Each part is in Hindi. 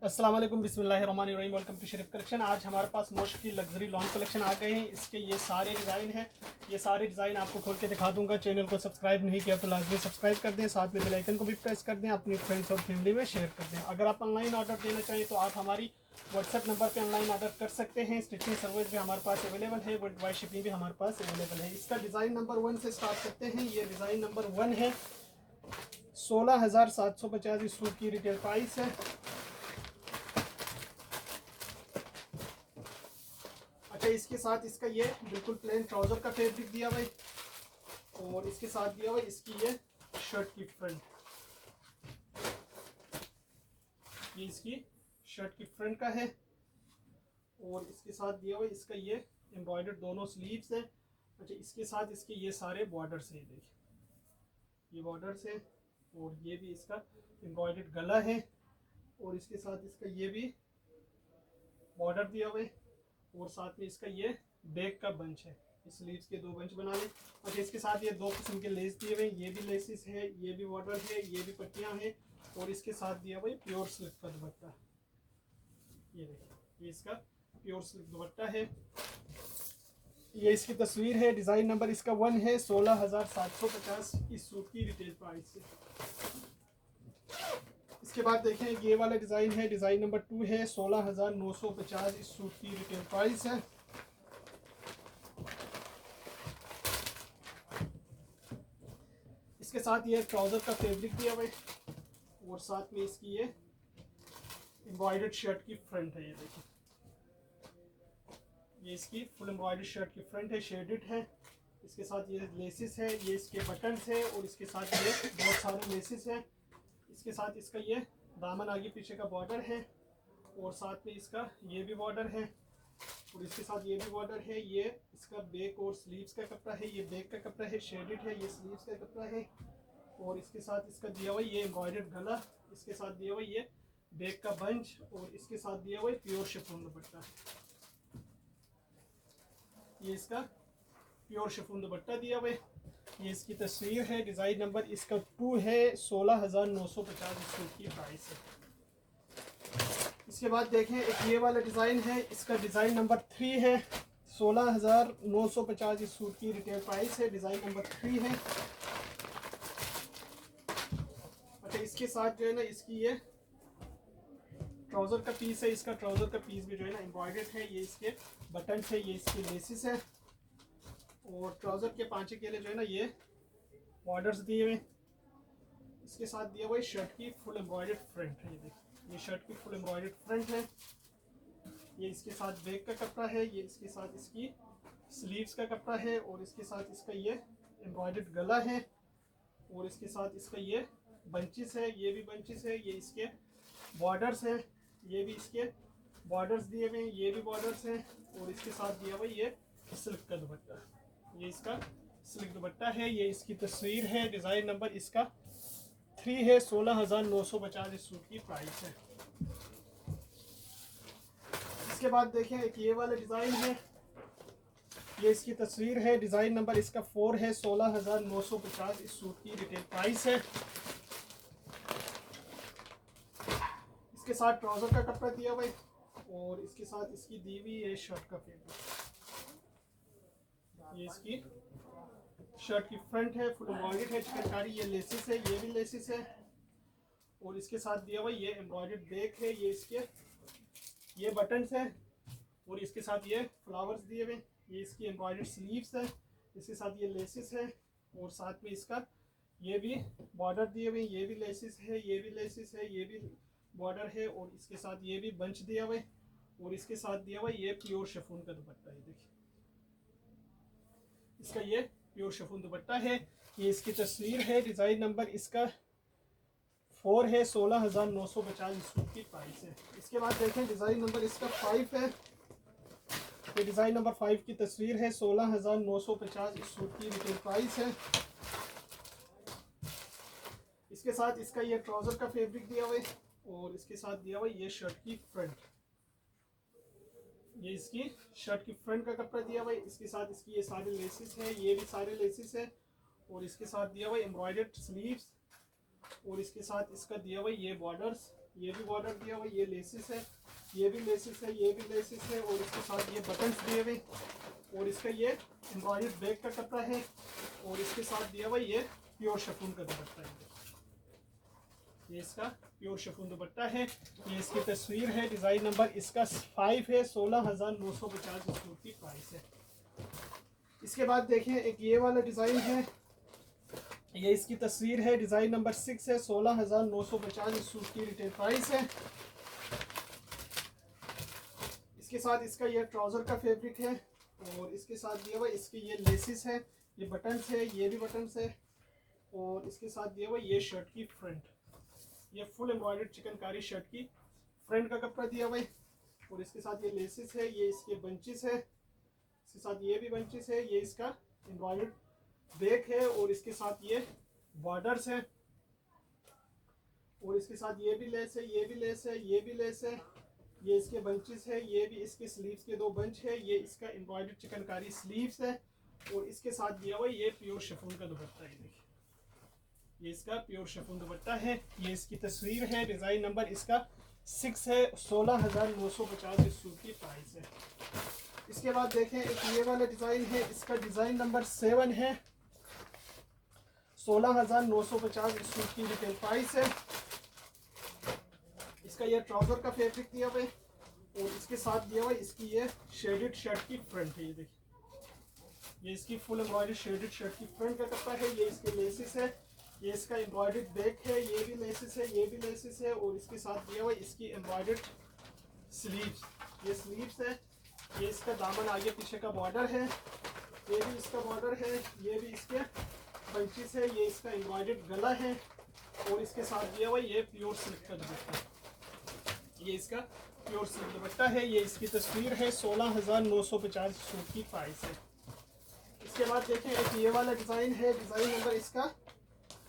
अस्सलाम वालेकुम, बिस्मिल्लाहिर्रहमानिर्रहीम। Welcome to Sharif collection. आज हमारे पास मोस्ट की लग्जरी लॉन कलेक्शन आ गए हैं। इसके ये सारे डिज़ाइन हैं। ये सारे डिज़ाइन आपको खोल के दिखा दूंगा। चैनल को सब्सक्राइब नहीं किया तो लाजमी सब्सक्राइब कर दें, साथ में बेल आइकन को भी प्रेस कर दें, अपनी फ्रेंड्स और फैमिली में शेयर कर दें। अगर आप ऑनलाइन ऑर्डर देना चाहें तो आप हमारी व्हाट्सएप नंबर पर ऑनलाइन ऑर्डर कर सकते हैं। स्टिचिंग सर्विस भी हमारे पास अवेलेबल है, वर्ल्ड वाइड शिपिंग भी हमारे पास अवेलेबल है। इसका डिज़ाइन नंबर 1 से स्टार्ट करते हैं। ये डिज़ाइन नंबर 1 है। 16,750 इस सूट की रिटेल प्राइस है। अच्छा, इसके साथ इसका ये बिल्कुल प्लेन ट्राउजर का फैब्रिक दिया हुआ है और इसके साथ दिया हुआ है इसकी ये शर्ट की फ्रंट। ये इसकी शर्ट की फ्रंट का है और इसके साथ दिया हुआ है इसका ये एम्ब्रॉयडर्ड दोनों स्लीव्स है। अच्छा, इसके साथ इसके ये सारे बॉर्डर्स हैं। देखिए ये बॉर्डर्स है और ये भी इसका एम्ब्रॉयडर्ड गला है और इसके साथ इसका ये भी बॉर्डर दिया हुआ है और साथ में इसका ये बैक का बंच है। इस स्लीव्स के 2 बंच बना लें। और इसके साथ ये 2 किस्म के लेस दिए हुए हैं। ये भी लेसिस है, ये भी बॉर्डर है, ये भी पट्टियां हैं और इसके साथ दिया हुआ है प्योर सिल्क का दुपट्टा। ये देखिए ये इसका प्योर सिल्क दुपट्टा है। ये इसकी तस्वीर है। डिज़ाइन नंबर इसका 1 है। 16,750 इस सूट की रिटेल प्राइस है। इसके बाद देखें ये वाला डिज़ाइन है। डिज़ाइन नंबर 2 है। 16,950 इस सूट की रिटेल प्राइस है। इसके साथ ये ट्राउज़र का फैब्रिक दिया हुआ है और साथ में इसकी ये एम्ब्रॉयडर्ड शर्ट की फ्रंट है। ये देखिए ये इसकी फुल एम्ब्रॉयडर्ड शर्ट की फ्रंट है, शेडेड है। इसके साथ ये लेसिस है, ये इसके बटन्स है और इसके साथ ये बहुत सारे लेसिस है। इसके साथ इसका ये दामन आगे पीछे का बॉर्डर है और साथ में इसका ये भी बॉर्डर है और इसके साथ ये भी बॉर्डर है। ये इसका बैक और स्लीव्स का कपड़ा है। ये बैक का कपड़ा है, शेडेड है। ये स्लीव्स का कपड़ा है और इसके साथ इसका दिया हुआ ये एम्ब्रॉयडर्ड गला। इसके साथ दिया हुआ ये बैक का बंच और इसके साथ दिया हुआ प्योर शिफॉन दुपट्टा। ये इसका प्योर शिफॉन दुपट्टा दिया हुआ है। ये इसकी तस्वीर है। डिज़ाइन नंबर इसका 2 है। 16,950 इस सूट की प्राइस है। इसके बाद देखें एक ये वाला डिज़ाइन है। इसका डिज़ाइन नंबर 3 है। 16,950 इस सूट की रिटेल प्राइस है। डिज़ाइन नंबर 3 है। अच्छा, इसके साथ जो है ना इसकी ये ट्राउज़र का पीस है। इसका ट्राउज़र का पीस भी जो है ना एम्ब्रॉयडर्ड है। ये इसके बटन है, ये इसके लेसिस है और ट्राउज़र के पांचे के लिए जो है ना ये बॉर्डर्स दिए हुए। इसके साथ दिया हुआ है शर्ट की फुल एम्ब्रॉयडर्ड फ्रंट है। ये देखिए ये शर्ट की फुल एम्ब्रॉयडर्ड फ्रंट है। ये इसके साथ बैक का कपड़ा है। ये इसके साथ इसकी स्लीव्स का कपड़ा है और इसके साथ इसका ये एम्ब्रॉयडर्ड गला है और इसके साथ इसका ये बंचेस है। ये भी बंचेस है। ये इसके बॉर्डर्स हैं। ये भी इसके बॉर्डर्स दिए हुए हैं। ये भी बॉर्डर्स हैं और इसके साथ दिया हुआ ये सिल्क का दुपट्टा। ये इसका सिल्क दुपट्टा है। ये इसकी तस्वीर है। डिज़ाइन नंबर इसका 3 है। 16,950 इस सूट की प्राइस है। इसके बाद देखें एक ये वाला डिज़ाइन है। ये इसकी तस्वीर है। डिज़ाइन नंबर इसका 4 है। 16,950 इस सूट की रिटेल प्राइस है। इसके साथ ट्राउज़र का कपड़ा दिया हुआ है और इसके साथ इसकी दी हुई है शर्ट का फैब्रिक। ये इसकी शर्ट की फ्रंट है, फुल एम्ब्रॉयडर्ड है, चिकनकारी। ये लेसिस है, ये भी लेसिस है और इसके साथ दिया हुआ ये एम्ब्रॉयडर्ड बैक है। ये इसके ये बटन्स है और इसके साथ ये फ्लावर्स दिए हुए। ये इसकी एम्ब्रॉयडर्ड स्लीव्स है। इसके साथ ये लेसिस है और साथ में इसका ये भी बॉर्डर दिए हुए। ये भी लेसिस है, ये भी लेसिस है, ये भी बॉर्डर है और इसके साथ ये भी बंच दिया हुआ है और इसके साथ दिया हुआ ये प्योर शिफॉन का दुपट्टा है। देखिए इसका ये प्योर शिफॉन दुपट्टा है। ये इसकी तस्वीर है। डिज़ाइन नंबर इसका 4 है। 16,950 सूट की प्राइस है। इसके बाद देखें डिज़ाइन नंबर इसका 5 है। ये डिज़ाइन नंबर 5 की तस्वीर है। 16,950 इस सूट की रिटेल प्राइस है। इसके साथ इसका ये ट्राउज़र का फैब्रिक दिया हुआ है और इसके साथ दिया हुआ ये शर्ट की फ्रंट। ये इसकी शर्ट की फ्रंट का कपड़ा दिया हुआ है। इसके साथ इसकी ये सारे लेसिस है, ये भी सारे लेसिस है और इसके साथ दिया हुआ एम्ब्रॉयडर्ड स्लीव्स और इसके साथ इसका दिया हुआ ये बॉर्डर्स ये भी बॉर्डर दिया हुआ, ये लेसिस है, ये भी लेसिस है, ये भी लेसिस है, और इसके साथ ये बटन्स दिए हुए, और इसका ये एम्ब्रॉयडर्ड बैक का कपड़ा है, और इसके साथ दिया हुआ ये प्योर शिफॉन का दुपट्टा है। ये इसका प्योर शिफॉन दुपट्टा है। ये इसकी तस्वीर है। डिज़ाइन नंबर इसका 5 है। 16,950 इस सूट की प्राइस है। इसके बाद देखें एक ये वाला डिज़ाइन है, ये इसकी तस्वीर है। डिज़ाइन नंबर 6 है। 16,950 इस सूट की रिटेल प्राइस है। इसके साथ इसका ये ट्राउज़र का फैब्रिक है, और इसके साथ दिया हुआ इसके ये लेसिस है, ये बटन्स है, ये भी बटन्स है, और इसके साथ दिया हुआ ये शर्ट की फ्रंट, ये फुल एम्ब्रॉयडर्ड चिकनकारी शर्ट की फ्रंट का कपड़ा दिया हुआ है, और इसके साथ ये लेसिस है, ये इसके बंचेस है, इसके साथ ये भी बंचेस है, ये इसका एम्ब्रॉयडर्ड बैक है, और इसके साथ ये बॉर्डर्स है, और इसके साथ ये भी लेस है, ये भी लेस है, ये भी लेस है, ये इसके बंचेस है, ये भी इसके स्लीव्स के 2 बंच है, ये इसका एम्ब्रॉयडर्ड चिकनकारी स्लीव्स है, और इसके साथ दिया हुआ ये प्योर शिफॉन का दुपट्टा है। देखिए ये इसका प्योर शिफॉन दुपट्टा है। ये इसकी तस्वीर है। डिज़ाइन नंबर इसका 6 है। 16,950 इस सूट की प्राइस है। इसके बाद देखें एक ये वाला डिज़ाइन है, इसका डिज़ाइन नंबर 7 है। 16,950 इस सूट की रिटेल प्राइस है। इसका ये ट्राउज़र का फैब्रिक दिया हुआ है, और इसके साथ दिया हुआ है इसकी ये शेडेड शर्ट की फ्रंट है। ये देखिए ये इसकी फुल एम्ब्रॉयडर्ड शेडेड शर्ट की फ्रंट का कपड़ा है। ये इसके लेसिस है, ये इसका एम्ब्रॉयडर्ड बैक है, ये भी लेसिस है, ये भी लेसिस है, और इसके साथ दिया हुआ इसकी एम्ब्रॉयडर्ड स्लीव्स, ये स्लीव्स है, ये इसका दामन आगे पीछे का बॉर्डर है, ये भी इसका बॉर्डर है, ये भी इसके बंचेस है, ये इसका एम्ब्रॉयडर्ड गला है, और इसके साथ दिया हुआ ये प्योर सिल्क का दुपट्टा, ये इसका प्योर सिल्क दुपट्टा है। ये इसकी तस्वीर है। 16,950 सूट की प्राइस है। इसके बाद देखें एक ये वाला डिज़ाइन है। डिज़ाइन नंबर इसका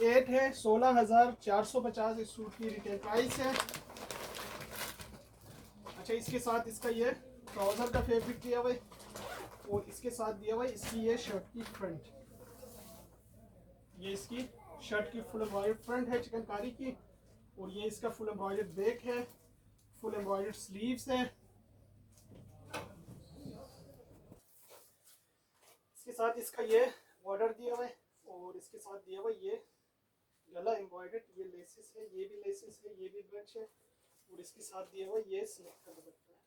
8 है। 16,450 इस सूट की रिटेल प्राइस है। अच्छा इसके साथ इसका ये ट्राउज़र का फैब्रिक दिया हुआ है, और इसके साथ दिया हुआ है इसकी ये शर्ट की फ्रंट, ये इसकी शर्ट की फुल एम्ब्रॉयडर्ड फ्रंट है चिकनकारी की, और ये इसका फुल एम्ब्रॉयडर्ड बैक है, फुल एम्ब्रॉयडर्ड स्लीव्स है। इसके साथ इसका ये बॉर्डर दिया हुआ है, और इसके साथ दिया हुआ ये गला एम्ब्रॉयडर्ड, ये लेसिस है, ये भी लेसिस है, ये भी बंच है, और इसके साथ दिया हुआ ये स्लिक का दुपट्टा है,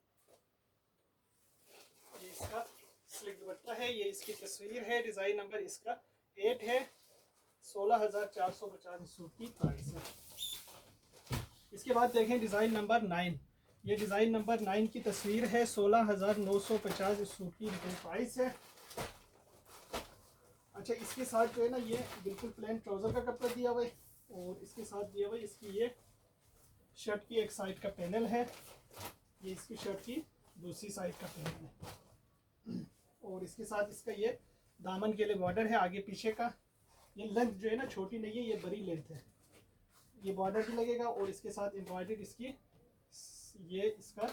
ये इसका स्लिक दुपट्टा है। ये इसकी तस्वीर है। डिज़ाइन नंबर इसका 8 है। 16,450 सूट की प्राइस है। इसके बाद देखें डिज़ाइन नंबर 9। ये डिज़ाइन नंबर 9 की तस्वीर है। 16,950 इस सूट की रिटेल प्राइस है। अच्छा इसके साथ जो है ना ये बिल्कुल प्लेन ट्राउज़र का कपड़ा दिया हुआ है, और इसके साथ दिया हुआ है इसकी ये शर्ट की एक साइड का पैनल है, ये इसकी शर्ट की दूसरी साइड का पैनल है, और इसके साथ इसका ये दामन के लिए बॉर्डर है आगे पीछे का। ये लेंथ जो है ना छोटी नहीं है, ये बड़ी लेंथ है, ये बॉर्डर भी लगेगा, और इसके साथ एम्ब्रॉयडर्ड इसकी ये इसका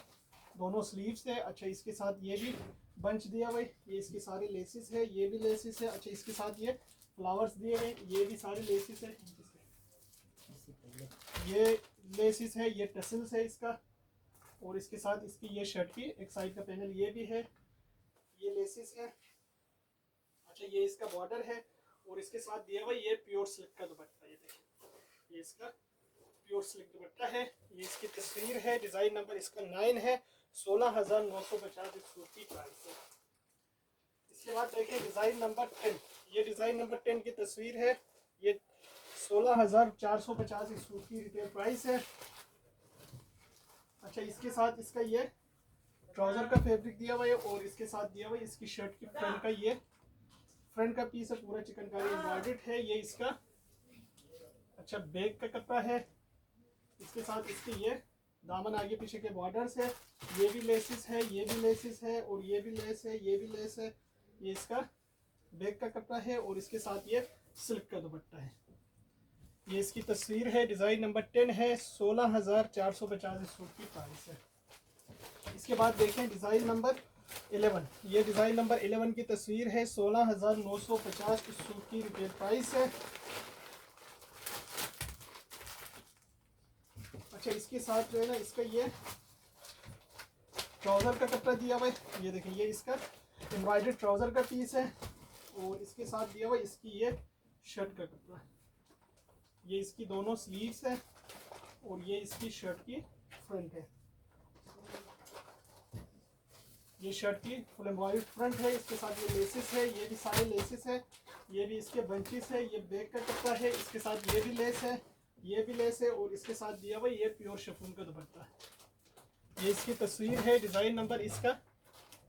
दोनों स्लीव्स है। अच्छा इसके साथ ये भी बंच दिया हुआ है, ये इसके सारे लेसिस है, ये भी लेसिस है। अच्छा इसके साथ ये फ्लावर्स दिए हुए, ये भी सारे लेसिस है, ये लेसिस है, ये टसल्स है इसका, और इसके साथ इसकी ये शर्ट की एक साइड का पैनल ये भी है, ये लेसिस है। अच्छा ये इसका बॉर्डर है, और इसके साथ दिया हुआ ये प्योर सिल्क का दुपट्टा, ये देखिए ये इसका प्योर सिल्क दुपट्टा है। ये इसकी तस्वीर है। डिज़ाइन नंबर इसका 9 है। 16,950 इस सूट की प्राइस है। इसके बाद देखें डिज़ाइन नंबर 10। ये डिज़ाइन नंबर 10 की तस्वीर है। ये 16,450 इस सूट की रिटेल प्राइस है। अच्छा इसके साथ इसका ये ट्राउज़र का फैब्रिक दिया हुआ है, और इसके साथ दिया हुआ है इसकी शर्ट की फ्रंट का ये फ्रंट का पीस है, पूरा चिकनकारी एम्ब्रॉयडर्ड है। ये इसका अच्छा बैक का कपड़ा है। इसके साथ इसके ये दामन आगे पीछे के बॉर्डर्स है, ये भी लेसिस है, ये भी लेसिस है, और ये भी लेस है, ये भी लेस है। ये इसका बैक का कपड़ा है, और इसके साथ ये सिल्क का दुपट्टा है। ये इसकी तस्वीर है। डिज़ाइन नंबर 10 है। 16,450 इस सूट की प्राइस है। इसके बाद देखें डिज़ाइन नंबर 11। ये डिज़ाइन नंबर 11 की तस्वीर है। 16,950 इस सूट की रिटेल प्राइस है। अच्छा इसके साथ जो है ना इसका ये ट्राउज़र का कपड़ा दिया हुआ है, ये देखें ये इसका एम्ब्रॉयडर्ड ट्राउज़र का पीस है और इसके साथ दिया हुआ है इसकी ये शर्ट का कपड़ा, ये इसकी दोनों स्लीव्स है और ये इसकी शर्ट की फ्रंट है। ये शर्ट की फुल एम्ब्रॉयडर्ड फ्रंट है, इसके साथ ये लेसेस है, ये भी सारे लेसेस है, ये भी इसके बंचेस है, ये बैक का कपड़ा है, इसके साथ ये भी लेस है, ये भी लेस है और इसके साथ दिया हुआ ये प्योर शिफॉन का दुपट्टा है। ये इसकी तस्वीर है, डिज़ाइन नंबर इसका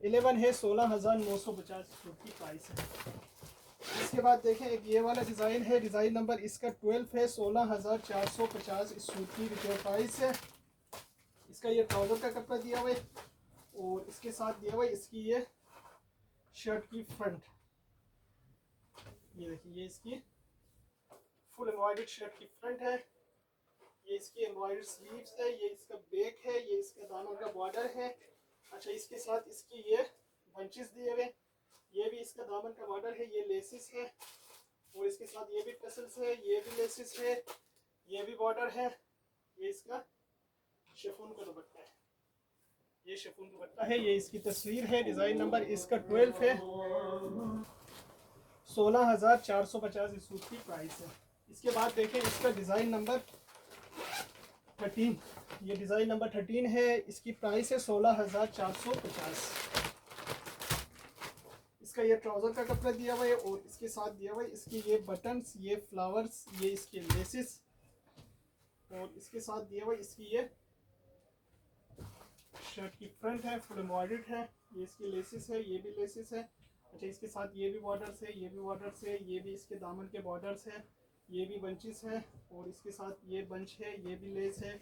11 है, 16,950 सूट की प्राइस है। इसके बाद देखें एक ये वाला डिज़ाइन है, डिज़ाइन नंबर इसका 12 है, 16,450 इस सूट की रिटेल प्राइस है। इसका ये ट्राउज़र का कपड़ा दिया हुआ है और इसके साथ दिया हुआ है इसकी ये शर्ट की फ्रंट, ये देखिए ये इसकी फुल एम्ब्रॉयडर्ड शर्ट की फ्रंट है, ये इसकी एम्ब्रॉयडर्ड स्लीव्स है, ये इसका बैक है, ये इसका दामन का बॉर्डर है। अच्छा इसके साथ इसकी ये बंचेस दिए हुए, ये भी इसका दामन का बॉर्डर है, ये लेसिस है और इसके साथ ये भी टसल्स है, ये भी लेसिस है, ये भी बॉर्डर है। ये इसका शिफॉन का दुपट्टा है, ये शिफॉन दुपट्टा है, ये इसकी तस्वीर है, डिज़ाइन नंबर इसका 12 है, 16,450 इस सूट की प्राइस है। इसके बाद देखें इसका डिज़ाइन नंबर 13, ये डिज़ाइन नंबर 13 है, इसकी प्राइस है 16,450। इसका ये ट्राउज़र का कपड़ा दिया हुआ है और इसके साथ दिया हुआ है इसकी ये बटन्स, ये फ्लावर्स, ये इसके लेसेस और इसके साथ दिया हुआ है इसकी ये शर्ट की फ्रंट है, फुल एम्ब्रॉयडर्ड है, ये इसकी लेसेस है, ये भी लेसेस है। अच्छा इसके साथ ये भी बॉर्डर्स है, ये भी बॉर्डर्स है, ये भी इसके दामन के बॉर्डर्स है, ये भी बंचेस है और इसके साथ ये बंच है, ये भी लेस है।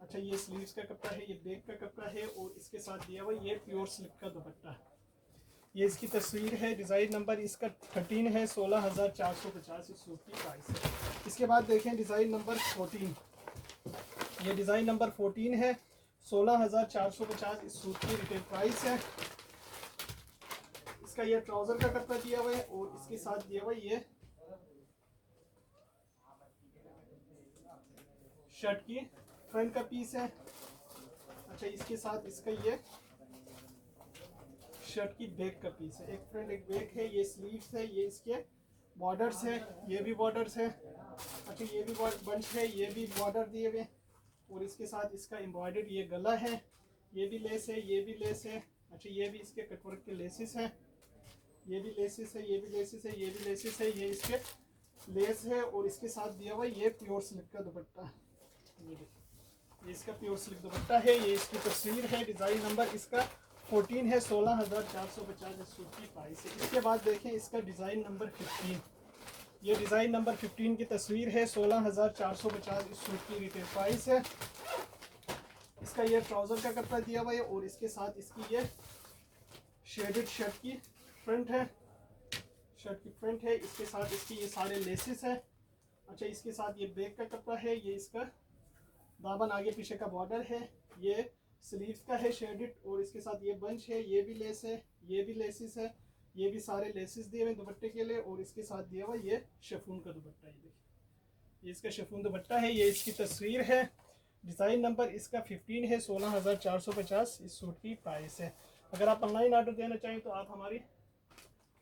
अच्छा ये स्लीव्स का कपड़ा है, ये बैक का कपड़ा है और इसके साथ दिया हुआ ये प्योर सिल्क का दुपट्टा है। ये इसकी तस्वीर है, डिज़ाइन नंबर इसका 13 है, 16,450 इस सूट की प्राइस है। इसके बाद देखें डिज़ाइन नंबर 14, ये डिज़ाइन नंबर 14 है, 16,450 इस सूट की रिटेल प्राइस है। इसका ये ट्राउज़र का कपड़ा दिया हुआ है और इसके साथ दिया हुआ ये शर्ट की फ्रंट का पीस है। अच्छा इसके साथ इसका ये शर्ट की बैक का पीस है, एक फ्रंट एक बैक है, ये स्लीव्स है, ये इसके बॉर्डर्स है, ये भी बॉर्डर्स है। अच्छा ये भी बंच है, ये भी बॉर्डर दिए हुए और इसके साथ इसका एम्ब्रॉयडर्ड ये गला है, ये भी लेस है, ये भी लेस है। अच्छा ये भी इसके कटवर्क के लेसिस हैं, ये भी लेसिस है, ये भी लेसिस है, ये भी लेसिस है, ये इसके लेस है और इसके साथ दिया हुआ ये प्योर सिल्क का दुपट्टा, ये देखिए ये इसका प्योर सिल्क दुपट्टा है। ये इसकी तस्वीर है, डिज़ाइन नंबर इसका 14 है, 16,450 इस सूट की प्राइस है। इसके बाद देखें इसका डिज़ाइन नंबर 15, ये डिज़ाइन नंबर 15 की तस्वीर है, 16,450 इस सूट की रिटेल प्राइस है। इसका ये ट्राउज़र का कपड़ा दिया हुआ है और इसके साथ इसकी ये शेडेड शर्ट की फ्रंट है, शर्ट की फ्रंट है, इसके साथ इसकी ये सारे लेसेस है। अच्छा इसके साथ ये बैक का कपड़ा है, ये इसका दामन आगे पीछे का बॉर्डर है, ये स्लीव्स का है शेडेड और इसके साथ ये बंच है, ये भी लेस है, ये भी लेसिस है, ये भी सारे लेसिस दिए हुए दुपट्टे के लिए और इसके साथ दिया हुआ ये शिफॉन का दुपट्टा, ये देखिए ये इसका शिफॉन दुपट्टा है। ये इसकी तस्वीर है, डिज़ाइन नंबर इसका 15 है, 16,450 इस सूट की प्राइस है। अगर आप ऑनलाइन ऑर्डर देना चाहें तो आप हमारी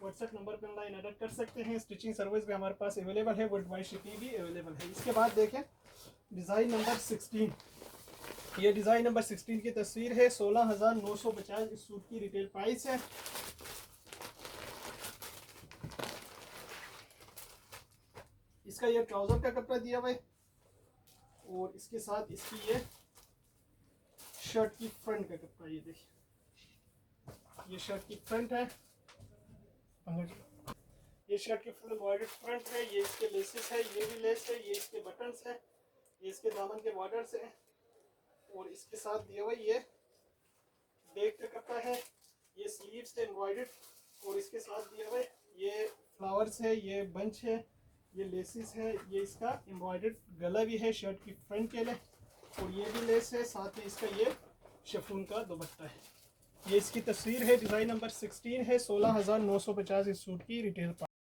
व्हाट्सएप नंबर पर ऑनलाइन ऑर्डर कर सकते हैं। स्टिचिंग सर्विस भी हमारे पास अवेलेबल है, वर्ल्ड वाइड शिपिंग भी अवेलेबल है। इसके बाद देखें डिज़ाइन नंबर 16, ये डिज़ाइन नंबर 16 की तस्वीर है, 16,950 इस सूट की रिटेल प्राइस है। इसका ये ट्राउज़र का कपड़ा दिया हुआ है और इसके साथ इसकी ये शर्ट की फ्रंट का कपड़ा, ये देखिए ये शर्ट की फ्रंट है, ये शर्ट की फुल एम्ब्रॉयडर्ड फ्रंट है, ये इसके लेसेस है, ये भी लेस है, ये इसके बटन्स है, ये इसके दामन के बॉर्डर्स है और इसके साथ दिया हुआ ये बैक का कपड़ा है, ये स्लीव्स है एम्ब्रॉयडर्ड और इसके साथ दिया हुआ ये फ्लावर्स है, ये बंच है, ये लेसिस है, ये इसका एम्ब्रॉयडर्ड गला भी है शर्ट की फ्रंट के लिए और ये भी लेस है, साथ में इसका ये शिफॉन का दुपट्टा है। ये इसकी तस्वीर है, डिज़ाइन नंबर 16 है, 16,950 इस सूट की रिटेल